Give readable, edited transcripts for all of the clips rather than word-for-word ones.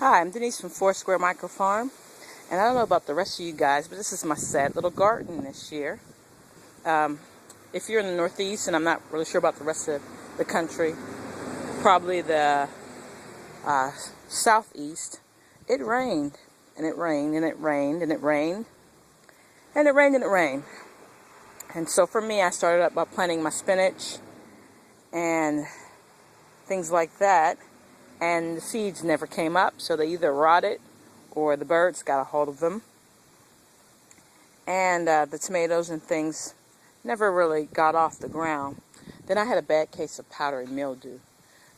Hi, I'm Denise from Foursquare Micro Farm, and I don't know about the rest of you guys, but this is my sad little garden this year. If you're in the Northeast, and I'm not really sure about the rest of the country, probably the Southeast, it rained, and it rained, and it rained, and it rained, and it rained, and it rained. And so for me, I started up by planting my spinach and things like that. And the seeds never came up, so they either rotted or the birds got a hold of them. And the tomatoes and things never really got off the ground. Then I had a bad case of powdery mildew,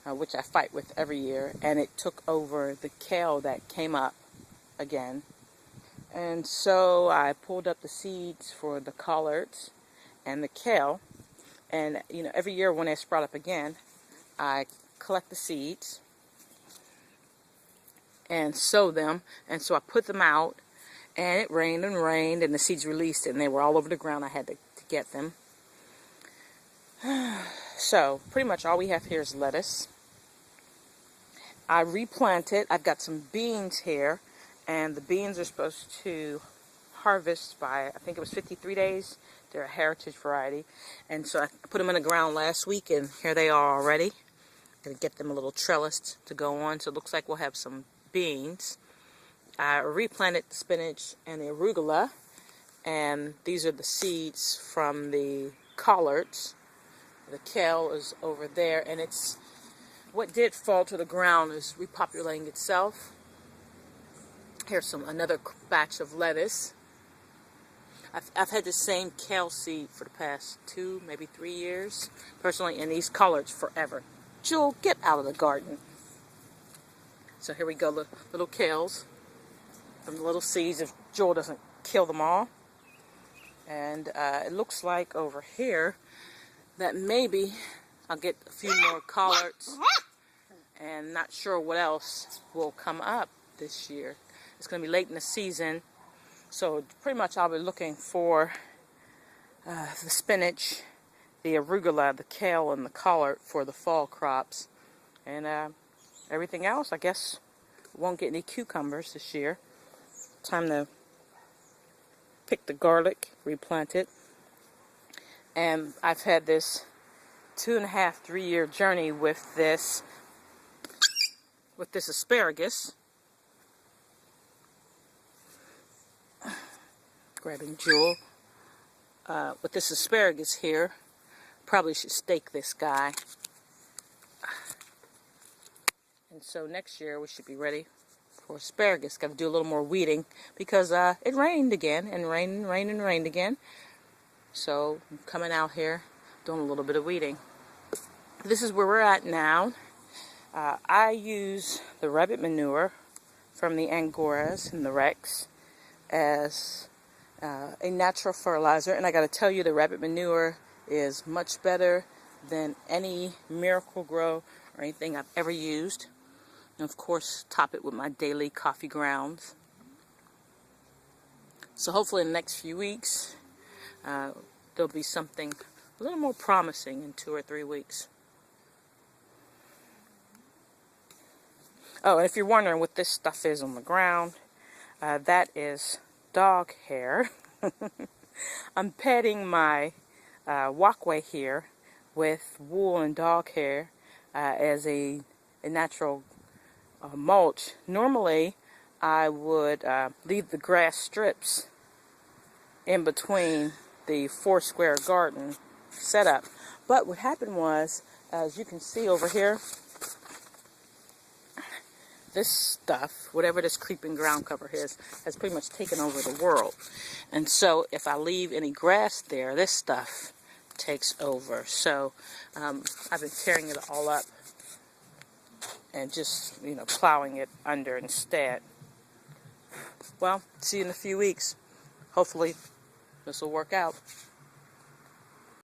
which I fight with every year, and it took over the kale that came up again. And so I pulled up the seeds for the collards and the kale, and every year when they sprout up again, I collect the seeds and sow them. And so I put them out, and it rained and rained, and the seeds released, and they were all over the ground. I had to get them. So pretty much all we have here is lettuce. I replanted. I've got some beans here, and the beans are supposed to harvest by, I think it was 53 days. They're a heritage variety. And so I put them in the ground last week, and here they are already. I'm going to get them a little trellised to go on, so it looks like we'll have some beans. I replanted the spinach and the arugula, and these are the seeds from the collards. The kale is over there, and it's what did fall to the ground is repopulating itself. Here's another batch of lettuce. I've had the same kale seed for the past 2, maybe 3 years, personally, and these collards forever. Jewel, get out of the garden. So here we go, the little kales from the little seeds, if Jewel doesn't kill them all. And it looks like over here that maybe I'll get a few more collards, and not sure what else will come up this year. It's going to be late in the season, so pretty much I'll be looking for the spinach, the arugula, the kale, and the collard for the fall crops. And everything else, I guess, won't get any cucumbers this year. Time to pick the garlic, replant it. And I've had this 2.5, 3-year journey with this asparagus. Grabbing Jewel. With this asparagus here, probably should stake this guy. And so next year we should be ready for asparagus. Got to do a little more weeding because it rained again, and rained and rained and rained again. So I'm coming out here doing a little bit of weeding. This is where we're at now. I use the rabbit manure from the Angoras and the Rex as a natural fertilizer, and I got to tell you, the rabbit manure is much better than any Miracle-Gro or anything I've ever used. And of course, top it with my daily coffee grounds. So hopefully in the next few weeks, there'll be something a little more promising in 2 or 3 weeks. Oh, and if you're wondering what this stuff is on the ground, that is dog hair. I'm petting my walkway here with wool and dog hair as a natural mulch. Normally, I would leave the grass strips in between the Foursquare garden setup. But what happened was, as you can see over here, this stuff, whatever this creeping ground cover is, has pretty much taken over the world. And so if I leave any grass there, this stuff takes over. So I've been tearing it all up and just, plowing it under instead. Well, see you in a few weeks. Hopefully this will work out.